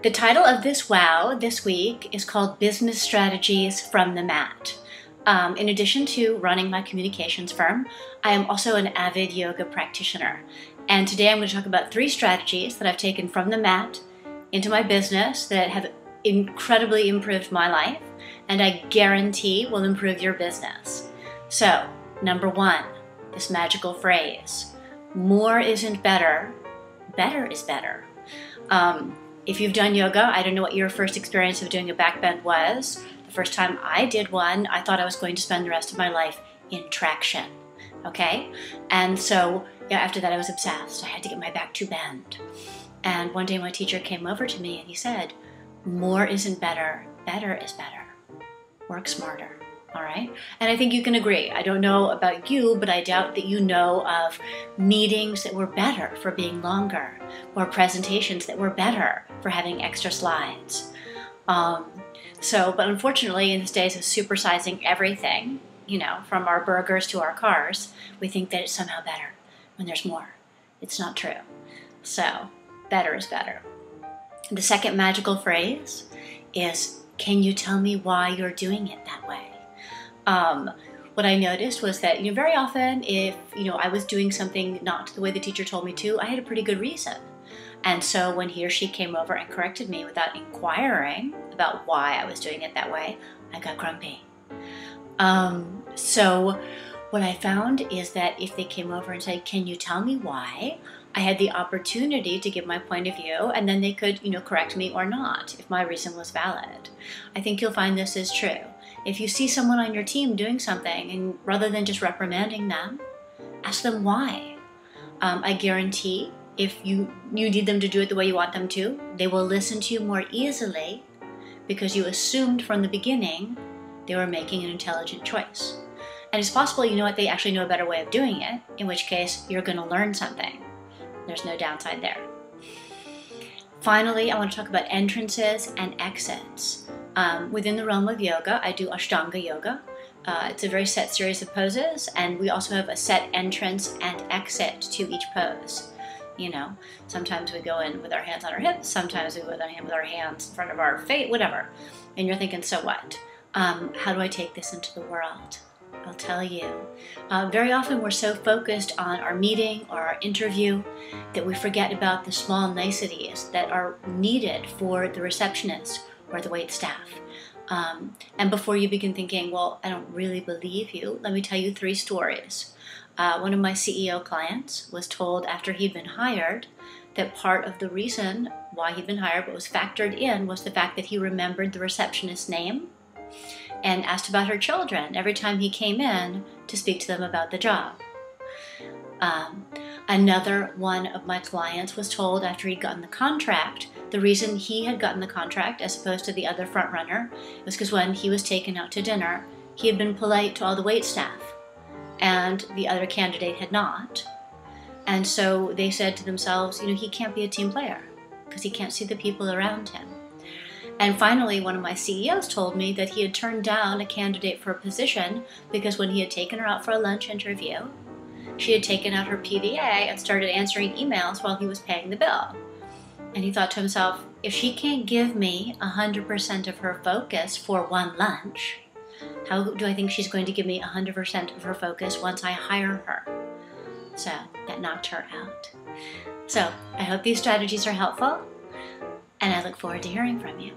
The title of this WOW this week is called Business Strategies from the Mat. In addition to running my communications firm, I am also an avid yoga practitioner. And today I'm going to talk about 3 strategies that I've taken from the mat into my business that have incredibly improved my life, and I guarantee will improve your business. So, number 1, this magical phrase, more isn't better, better is better. If you've done yoga, I don't know what your first experience of doing a back bend was. The first time I did one, I thought I was going to spend the rest of my life in traction, okay? And so, after that I was obsessed. I had to get my back to bend. And one day my teacher came over to me and he said, more isn't better, better is better. Work smarter. All right? And I think you can agree. I don't know about you, but I doubt that you know of meetings that were better for being longer, or presentations that were better for having extra slides. But unfortunately, in these days of supersizing everything, from our burgers to our cars, we think that it's somehow better when there's more. It's not true. So, better is better. The second magical phrase is, can you tell me why you're doing it that way? What I noticed was that, very often if, I was doing something not the way the teacher told me to, I had a pretty good reason. And so when he or she came over and corrected me without inquiring about why I was doing it that way, I got grumpy. So what I found is that if they came over and said, can you tell me why? I had the opportunity to give my point of view, and then they could, correct me or not if my reason was valid. I think you'll find this is true. If you see someone on your team doing something, and rather than just reprimanding them, ask them why. I guarantee if you need them to do it the way you want them to, they will listen to you more easily because you assumed from the beginning they were making an intelligent choice. And it's possible, they actually know a better way of doing it, in which case you're going to learn something. There's no downside there. Finally, I want to talk about entrances and exits. Within the realm of yoga, I do Ashtanga yoga. It's a very set series of poses, and we also have a set entrance and exit to each pose. Sometimes we go in with our hands on our hips, sometimes we go with our hands in front of our face, whatever. And you're thinking, so what? How do I take this into the world? I'll tell you. Very often we're so focused on our meeting or our interview that we forget about the small niceties that are needed for the receptionist or the wait staff. And before you begin thinking, well, I don't really believe you, let me tell you 3 stories. One of my CEO clients was told after he'd been hired that part of the reason why he'd been hired, but was factored in, was the fact that he remembered the receptionist's name and asked about her children every time he came in to speak to them about the job. Another one of my clients was told after he'd gotten the contract, the reason he had gotten the contract as opposed to the other front runner was because when he was taken out to dinner, he had been polite to all the wait staff, and the other candidate had not. And so they said to themselves, he can't be a team player because he can't see the people around him. And finally, one of my CEOs told me that he had turned down a candidate for a position because when he had taken her out for a lunch interview, she had taken out her PDA and started answering emails while he was paying the bill. And he thought to himself, if she can't give me 100% of her focus for one lunch, how do I think she's going to give me 100% of her focus once I hire her? So that knocked her out. So I hope these strategies are helpful, and I look forward to hearing from you.